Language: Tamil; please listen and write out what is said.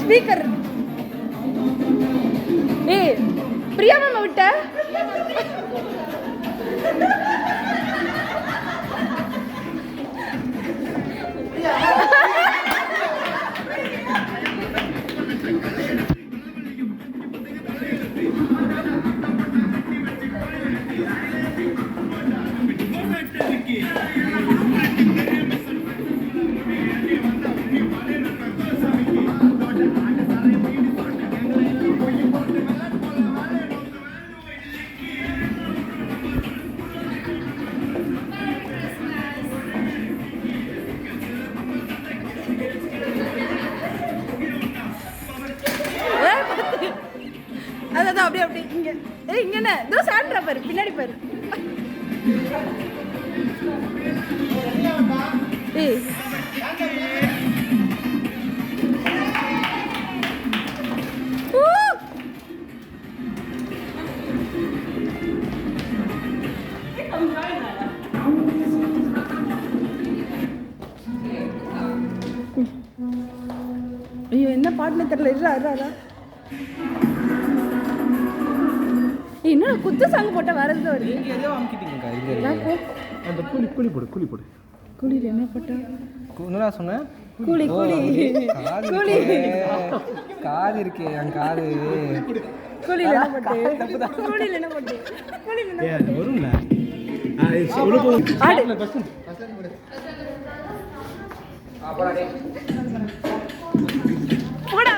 ஸ்பீக்கர் ஏய் பிரியா மாமா விட்ட அதான் அப்படியே அப்படி இங்க இங்க என்ன இதோ சாண்ட்ரா பாரு பின்னாடி பாரு ஏய் ஐயோ என்ன பாட்டுன்னு தெரியல இருடா என்ன குத்து சாங் போட்ட வரது வருது எதையோ அமுக்கிட்டீங்கக்கா அந்த கூலி போடு கூலியில் என்ன போட்டா என்னடா சொன்னேன் கூலி காது இருக்கு என் காது கூலியில் என்ன போட்டு வரும்ல போடா